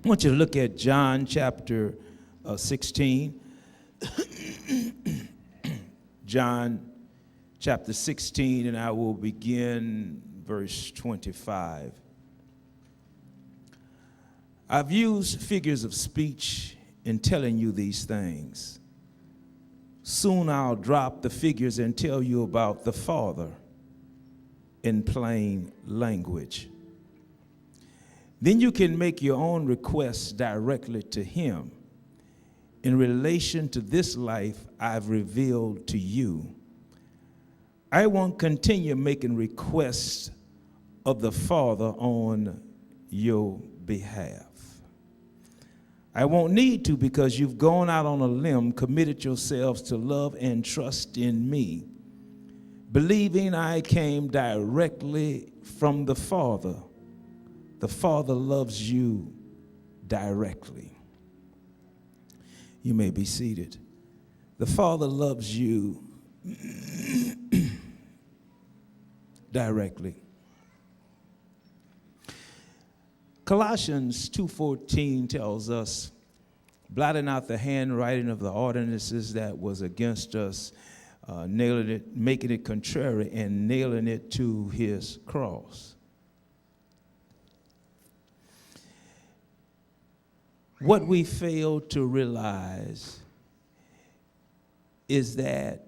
I want you to look at John chapter 16. John chapter 16, and I will begin verse 25. I've used figures of speech in telling you these things. Soon I'll drop the figures and tell you about the Father in plain language. Then you can make your own requests directly to him in relation to this life I've revealed to you. I won't continue making requests of the Father on your behalf. I won't need to, because you've gone out on a limb, committed yourselves to love and trust in me, believing I came directly from the Father. The Father loves you directly. You may be seated. The Father loves you directly. Colossians 2:14 tells us, blotting out the handwriting of the ordinances that was against us, nailing it, making it contrary, and nailing it to his cross. What we fail to realize is that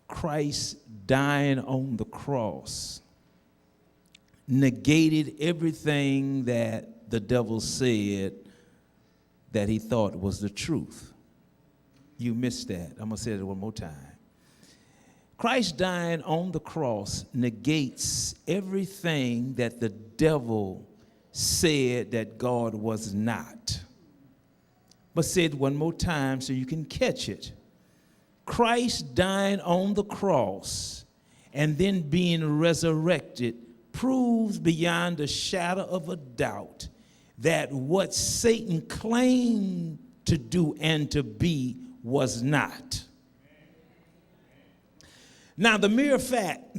Christ dying on the cross negated everything that the devil said that he thought was the truth. You missed that. I'm going to say it one more time. Christ dying on the cross negates everything that the devil said that God was not. But say it one more time so you can catch it. Christ dying on the cross and then being resurrected proves beyond a shadow of a doubt that what Satan claimed to do and to be was not. Now, the mere fact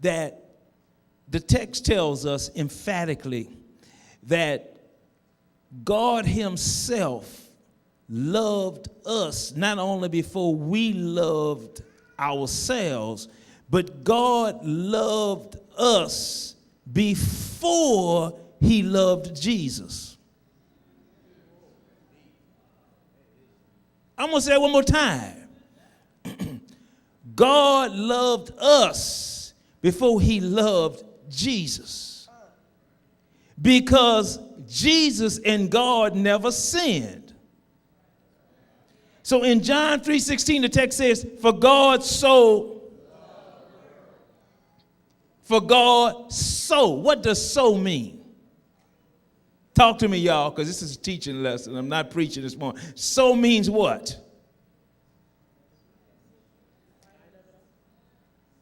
that the text tells us emphatically that God himself loved us not only before we loved ourselves, but God loved us before he loved Jesus. I'm going to say it one more time. God loved us before he loved Jesus, because Jesus and God never sinned. So in John 3:16, the text says, for God so. What does so mean? Talk to me, y'all, because this is a teaching lesson. I'm not preaching this morning. So means what?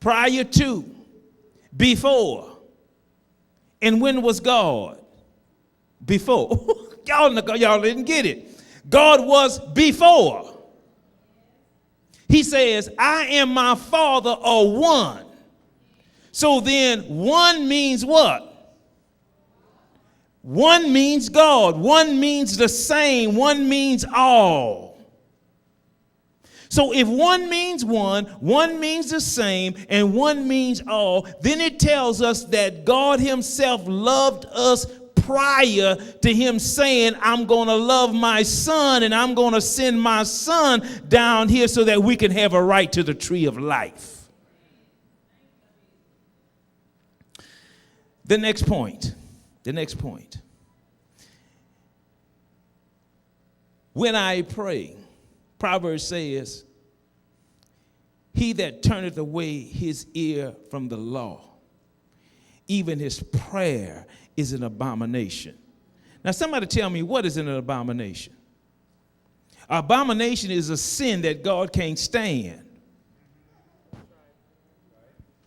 Prior to, before. And when was God? Before. y'all didn't get it. God was before. He says, I and my Father are one. So then one means what? One means God. One means the same. One means all. So if one means one means the same, and one means all, then it tells us that God himself loved us prior to him saying, I'm going to love my son, and I'm going to send my son down here so that we can have a right to the tree of life. The next point. When I pray, Proverbs says, he that turneth away his ear from the law, even his prayer is an abomination. Now somebody tell me, what is an abomination? Abomination is a sin that God can't stand.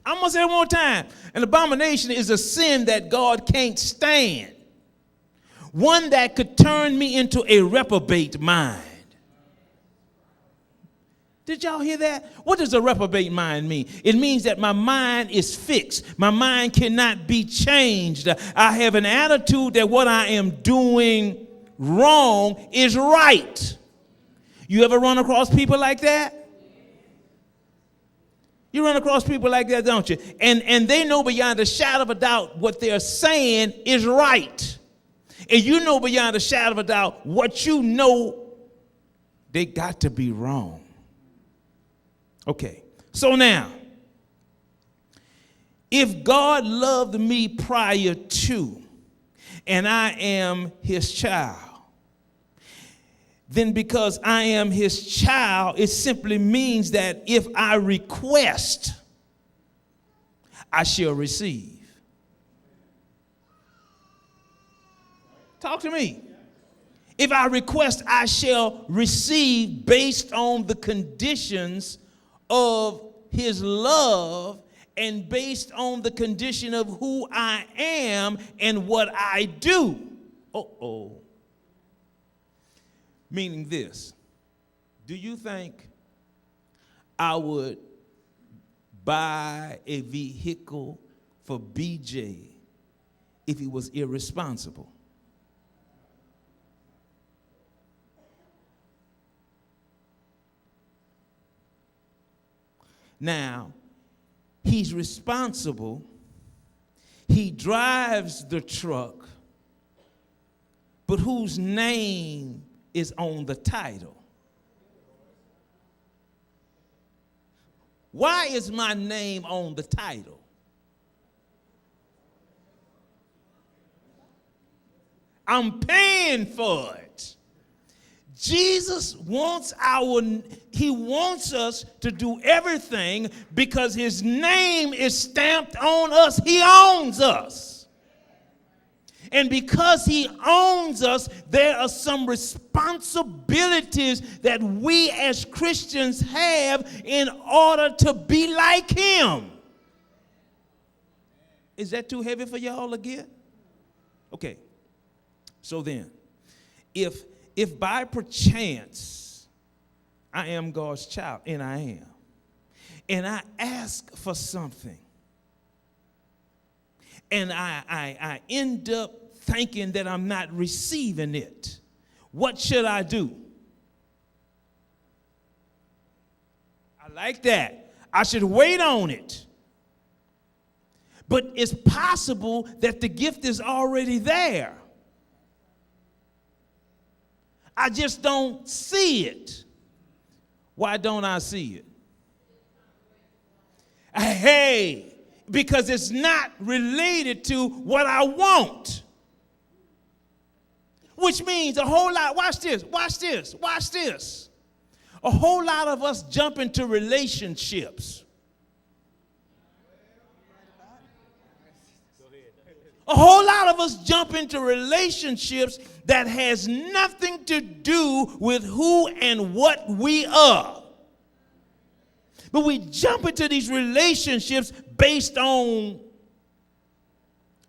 I'm going to say it one more time. An abomination is a sin that God can't stand. One that could turn me into a reprobate mind. Did y'all hear that? What does a reprobate mind mean? It means that my mind is fixed. My mind cannot be changed. I have an attitude that what I am doing wrong is right. You ever run across people like that? You run across people like that, don't you? And they know beyond a shadow of a doubt what they're saying is right. And you know beyond a shadow of a doubt what you know, they got to be wrong. Okay, so now, if God loved me prior to, and I am his child, then because I am his child, it simply means that if I request, I shall receive. Talk to me. If I request, I shall receive based on the conditions of his love and based on the condition of who I am and what I do. Meaning this, do you think I would buy a vehicle for BJ if he was irresponsible? Now, he's responsible. He drives the truck, but whose name is on the title? Why is my name on the title? I'm paying for it. Jesus wants us to do everything because his name is stamped on us. He owns us. And because he owns us, there are some responsibilities that we as Christians have in order to be like him. Is that too heavy for y'all again? Okay. So then, if by perchance I am God's child, and I am, and I ask for something, and I end up thinking that I'm not receiving it, what should I do? I like that. I should wait on it. But it's possible that the gift is already there. I just don't see it. Why don't I see it? Hey, because it's not related to what I want. Which means a whole lot, watch this. A whole lot of us jump into relationships. A whole lot of us jump into relationships that has nothing to do with who and what we are. But we jump into these relationships based on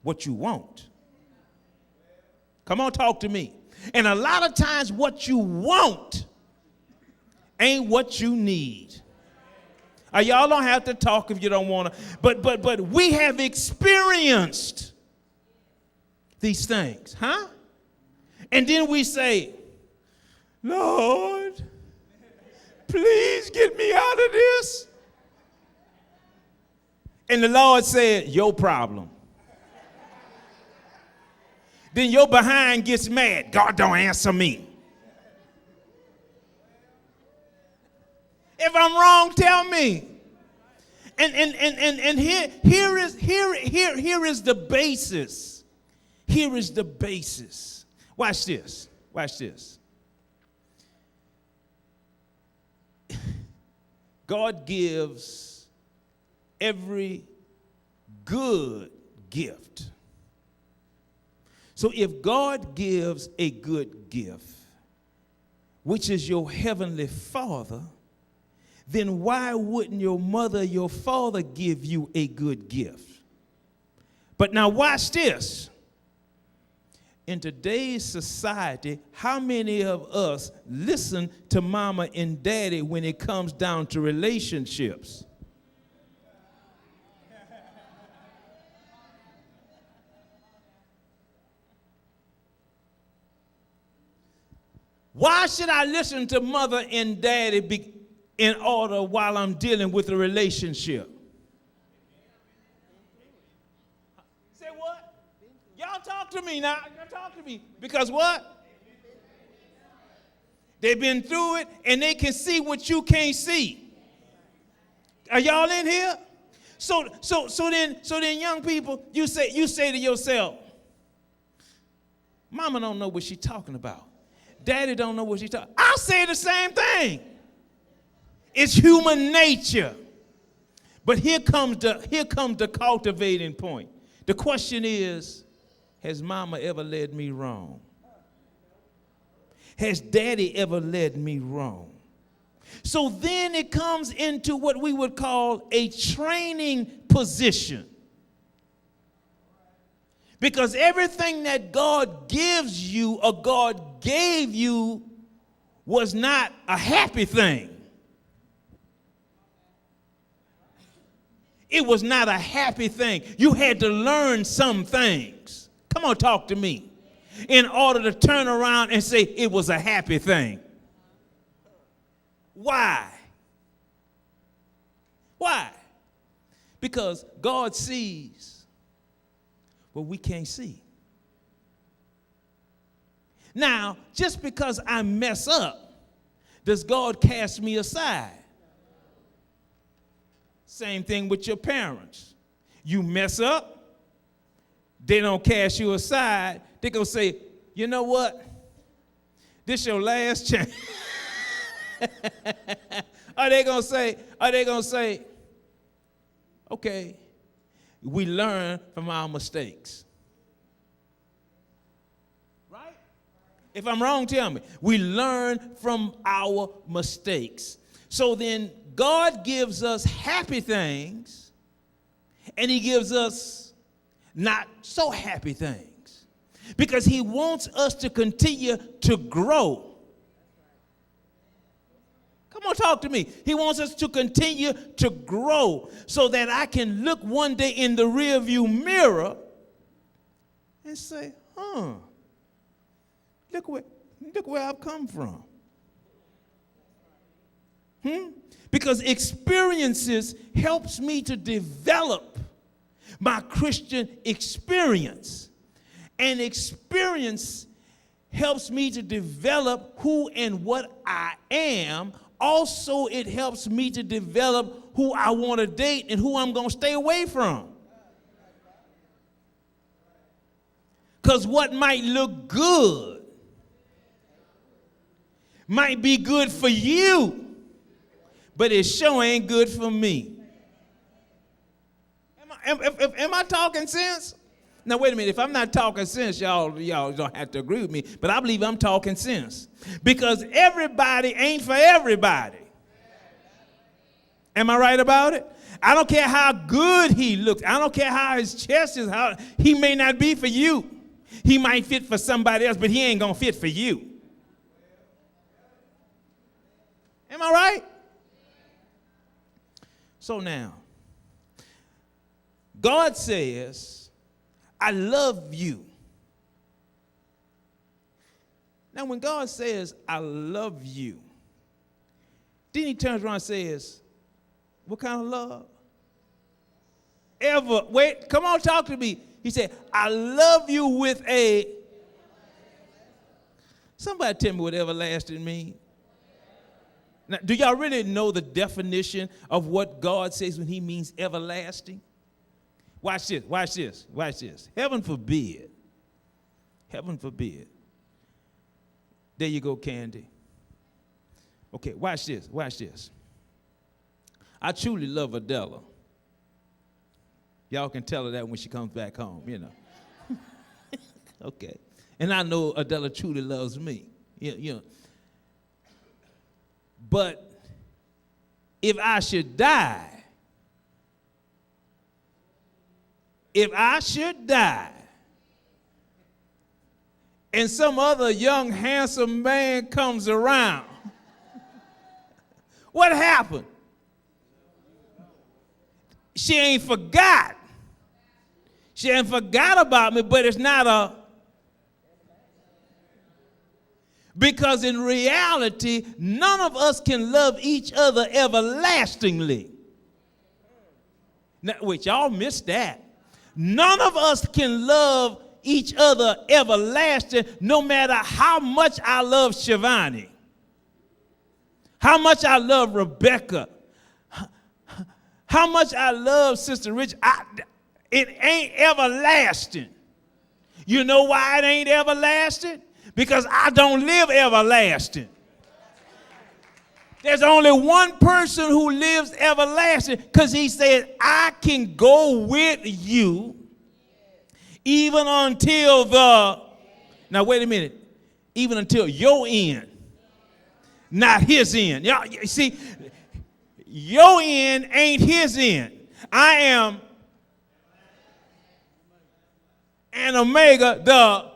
what you want. Come on, talk to me. And a lot of times what you want ain't what you need. Y'all don't have to talk if you don't want to. But we have experienced these things, huh? And then we say, Lord, please get me out of this. And the Lord said, your problem. Then your behind gets mad. God don't answer me. If I'm wrong, tell me. And here is the basis. Here is the basis. Watch this. Watch this. God gives every good gift. So if God gives a good gift, which is your heavenly Father, then why wouldn't your mother, your father give you a good gift? But now watch this. in today's society, how many of us listen to mama and daddy when it comes down to relationships? Why should I listen to mother and daddy in order while I'm dealing with a relationship? Say what? Y'all talk to me now. Y'all talk to me. Because what? They've been through it and they can see what you can't see. Are y'all in here? So then young people, you say to yourself, mama don't know what she's talking about. Daddy don't know what she's talking. I'll say the same thing. It's human nature. But here comes the cultivating point. The question is, has mama ever led me wrong? Has daddy ever led me wrong? So then it comes into what we would call a training position. Because everything that God gives you or God gave you was not a happy thing. It was not a happy thing. You had to learn some things. Come on, talk to me. In order to turn around and say it was a happy thing. Why? Why? Because God sees what we can't see. Now, just because I mess up, does God cast me aside? Same thing with your parents. You mess up, they don't cast you aside. They're going to say, you know what? This your last chance. Are they going to say, okay, we learn from our mistakes. Right? If I'm wrong, tell me. We learn from our mistakes. So then God gives us happy things, and he gives us not so happy things. Because he wants us to continue to grow. Come on, talk to me. He wants us to continue to grow so that I can look one day in the rearview mirror and say, look where I've come from. Because experiences helps me to develop my Christian experience. And experience helps me to develop who and what I am. Also, it helps me to develop who I want to date and who I'm going to stay away from. Because what might look good might be good for you, but it sure ain't good for me. Am I talking sense? Now, wait a minute. If I'm not talking sense, y'all don't have to agree with me, but I believe I'm talking sense. Because everybody ain't for everybody. Am I right about it? I don't care how good he looks. I don't care how his chest is. He may not be for you. He might fit for somebody else, but he ain't going to fit for you. Am I right? So now, God says, I love you. Now, when God says, I love you, then he turns around and says, what kind of love? Wait, come on, talk to me. He said, I love you with a, somebody tell me what everlasting means. Now, do y'all really know the definition of what God says when he means everlasting? Watch this, watch this, watch this. Heaven forbid. Heaven forbid. There you go, Candy. Okay, watch this, watch this. I truly love Adela. Y'all can tell her that when she comes back home, you know. Okay. And I know Adela truly loves me. You know. But if I should die, and some other young, handsome man comes around, what happened? She ain't forgot. She ain't forgot about me, but it's not a... Because in reality, none of us can love each other everlastingly. Now, wait, y'all missed that. None of us can love each other everlasting, no matter how much I love Shivani, how much I love Rebecca, how much I love Sister Rich. It ain't everlasting. You know why it ain't everlasting? Because I don't live everlasting. There's only one person who lives everlasting, because he said, I can go with you even until the... Now, wait a minute. Even until your end, not his end. Y'all, you see, your end ain't his end. I am an omega, the...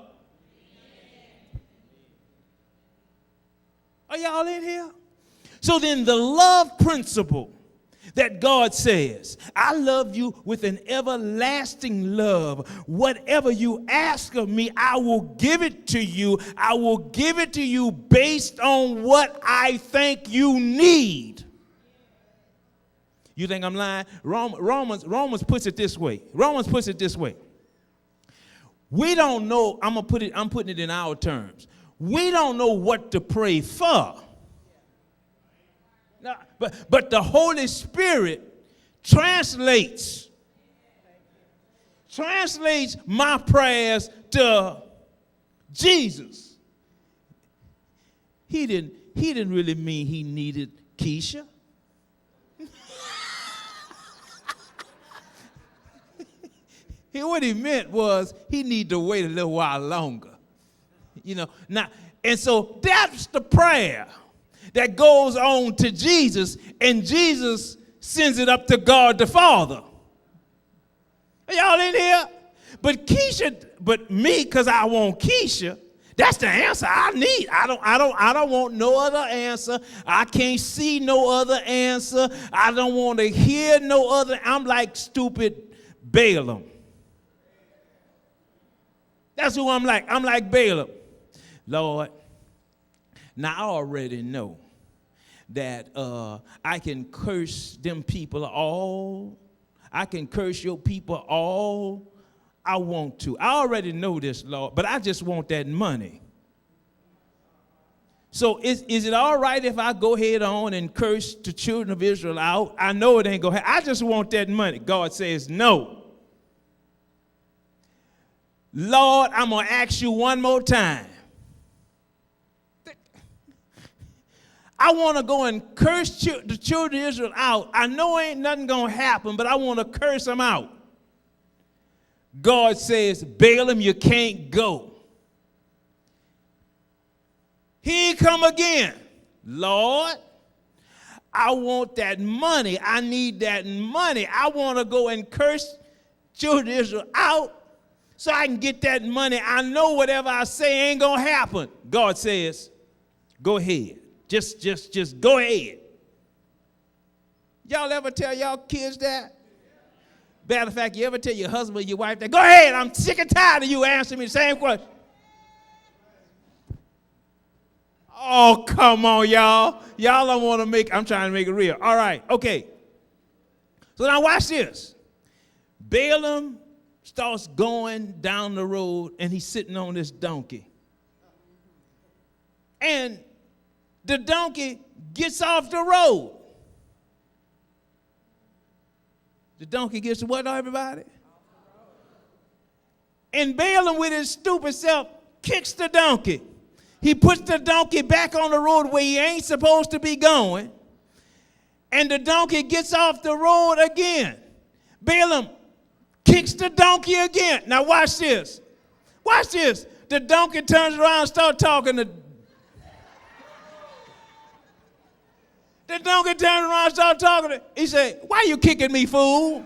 Are y'all in here? So then the love principle that God says, I love you with an everlasting love. Whatever you ask of me, I will give it to you. I will give it to you based on what I think you need. You think I'm lying? Romans puts it this way. Romans puts it this way. We don't know, I'm putting it in our terms. We don't know what to pray for. Now, but the Holy Spirit translates my prayers to Jesus. He didn't really mean he needed Keisha. What he meant was he needed to wait a little while longer. You know, now, and so that's the prayer that goes on to Jesus, and Jesus sends it up to God the Father. Are y'all in here? But me, because I want Keisha, that's the answer I need. I don't want no other answer. I can't see no other answer. I don't want to hear no other. I'm like stupid Balaam. That's who I'm like. I'm like Balaam. Lord, now I already know that I can curse them people all. I can curse your people all I want to. I already know this, Lord, but I just want that money. So is it all right if I go ahead on and curse the children of Israel out? I know it ain't going to happen. I just want that money. God says no. Lord, I'm going to ask you one more time. I want to go and curse the children of Israel out. I know ain't nothing going to happen, but I want to curse them out. God says, Balaam, you can't go. Here he come again. Lord, I want that money. I need that money. I want to go and curse children of Israel out so I can get that money. I know whatever I say ain't going to happen. God says, go ahead. Just go ahead. Y'all ever tell y'all kids that? Matter of fact, you ever tell your husband or your wife that? Go ahead, I'm sick and tired of you answering me the same question. Oh, come on, y'all. Y'all don't want to make, I'm trying to make it real. All right, okay. So now watch this. Balaam starts going down the road, and he's sitting on this donkey. And the donkey gets off the road. The donkey gets what, everybody? And Balaam, with his stupid self, kicks the donkey. He puts the donkey back on the road where he ain't supposed to be going. And the donkey gets off the road again. Balaam kicks the donkey again. Now watch this. Watch this. The donkey turns around and starts talking to... The donkey turns around and starts talking to... He said, why you kicking me, fool?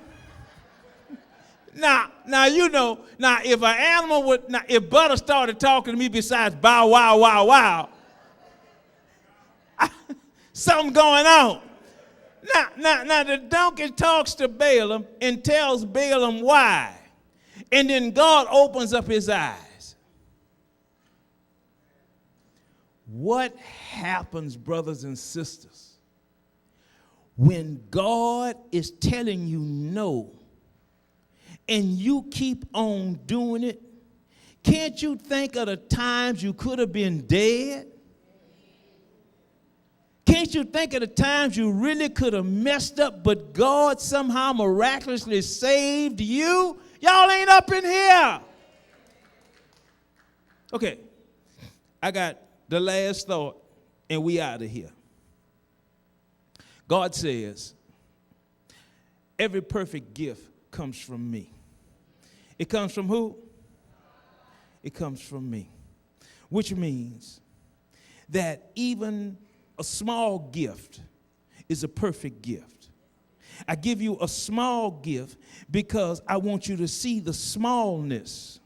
Now you know. Now if an animal would, now if Butter started talking to me besides bow wow wow wow, something going on. Now the donkey talks to Balaam and tells Balaam why, and then God opens up his eyes. What happens, brothers and sisters, when God is telling you no and you keep on doing it? Can't you think of the times you could have been dead? Can't you think of the times you really could have messed up, but God somehow miraculously saved you? Y'all ain't up in here. Okay, I got the last thought, and we out of here. God says, every perfect gift comes from me. It comes from who? It comes from me. Which means that even a small gift is a perfect gift. I give you a small gift because I want you to see the smallness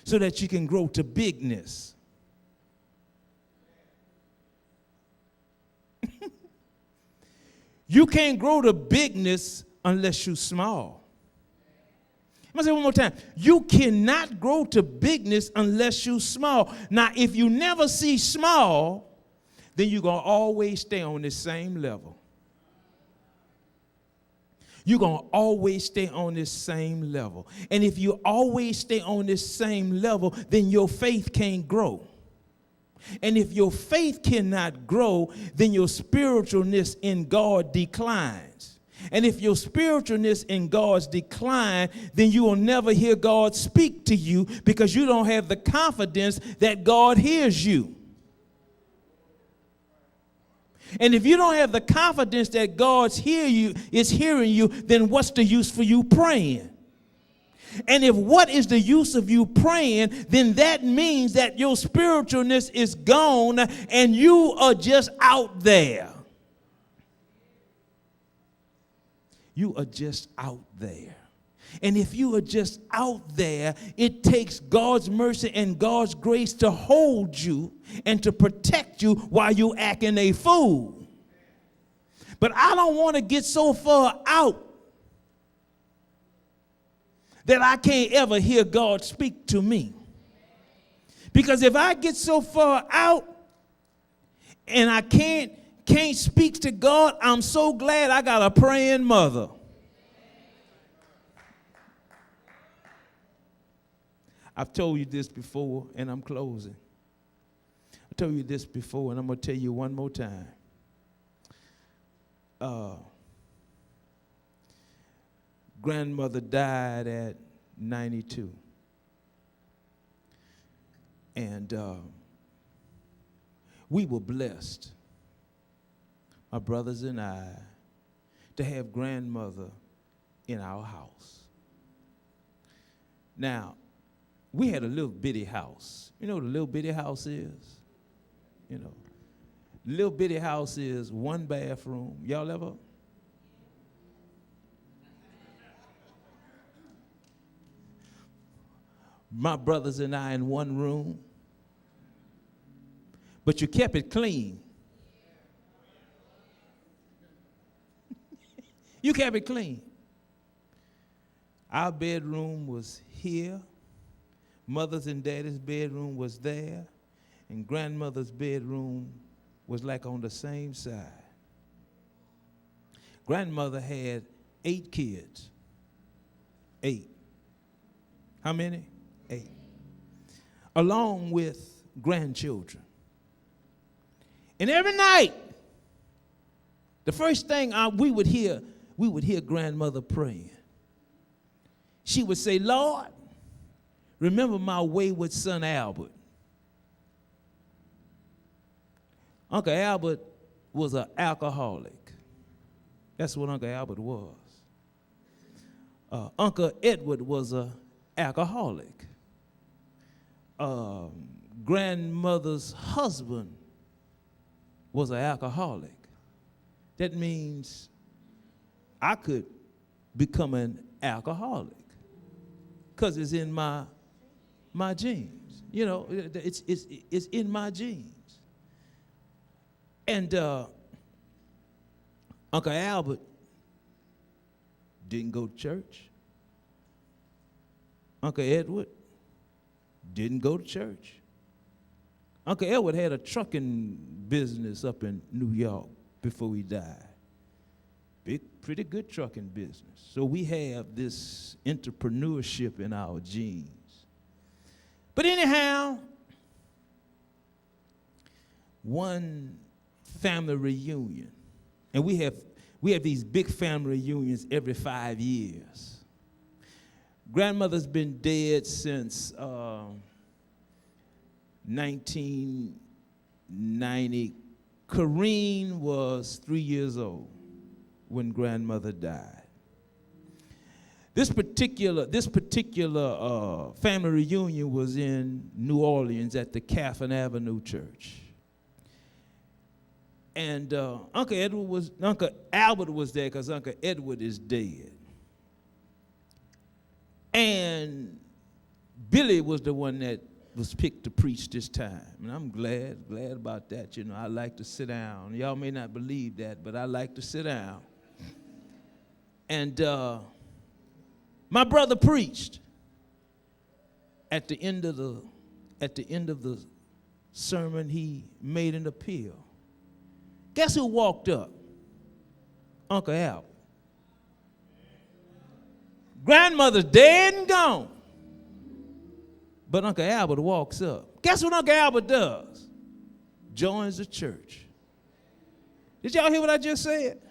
so that you can grow to bigness. You can't grow to bigness unless you're small. I'm going to say it one more time. You cannot grow to bigness unless you're small. Now, if you never see small, then you're going to always stay on the same level. You're going to always stay on this same level. And if you always stay on this same level, then your faith can't grow. And if your faith cannot grow, then your spiritualness in God declines. And if your spiritualness in God's decline, then you will never hear God speak to you because you don't have the confidence that God hears you. And if you don't have the confidence that God's hearing you, then what's the use for you praying? And if what is the use of you praying, then that means that your spiritualness is gone and you are just out there. You are just out there. And if you are just out there, it takes God's mercy and God's grace to hold you and to protect you while you're acting a fool. But I don't want to get so far out that I can't ever hear God speak to me. Because if I get so far out and I can't speak to God, I'm so glad I got a praying mother. I've told you this before, and I'm closing. I told you this before, and I'm going to tell you one more time. Grandmother died at 92. And we were blessed, my brothers and I, to have grandmother in our house. Now, we had a little bitty house. You know what a little bitty house is? You know, little bitty house is one bathroom. Y'all ever? My brothers and I in one room. But you kept it clean. You kept it clean. Our bedroom was here. Mother's and daddy's bedroom was there, and grandmother's bedroom was like on the same side. Grandmother had 8 kids. 8. How many? 8. Along with grandchildren. And every night, the first thing we would hear grandmother praying. She would say, Lord, remember my wayward son Albert. Uncle Albert was an alcoholic. That's what Uncle Albert was. Uncle Edward was an alcoholic. Grandmother's husband was an alcoholic. That means I could become an alcoholic. because it's in my genes. You know, it's in my genes. And Uncle Albert didn't go to church. Uncle Edward didn't go to church. Uncle Edward had a trucking business up in New York before he died. Pretty good trucking business. So we have this entrepreneurship in our genes. But anyhow, one family reunion, and we have these big family reunions every 5 years. Grandmother's been dead since 1990. Corrine was 3 years old when grandmother died. This particular family reunion was in New Orleans at the Caffin Avenue Church. And Uncle Albert was there because Uncle Edward is dead. And Billy was the one that was picked to preach this time. And I'm glad about that. You know, I like to sit down. Y'all may not believe that, but I like to sit down. And my brother preached. At the end of the sermon, he made an appeal. Guess who walked up? Uncle Albert. Grandmother's dead and gone. But Uncle Albert walks up. Guess what Uncle Albert does? Joins the church. Did y'all hear what I just said?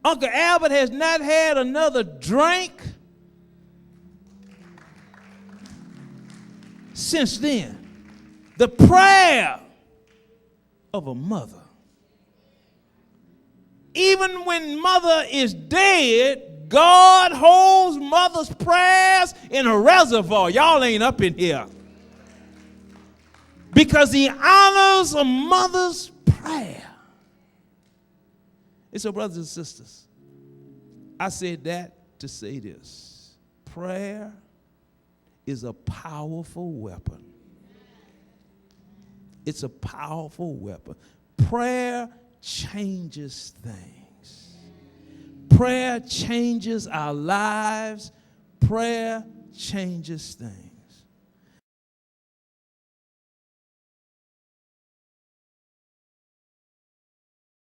Uncle Albert has not had another drink since then. The prayer of a mother. Even when mother is dead, God holds mother's prayers in a reservoir. Y'all ain't up in here. Because he honors a mother's prayer. And so, brothers and sisters, I said that to say this. Prayer is a powerful weapon. It's a powerful weapon. Prayer changes things. Prayer changes our lives. Prayer changes things.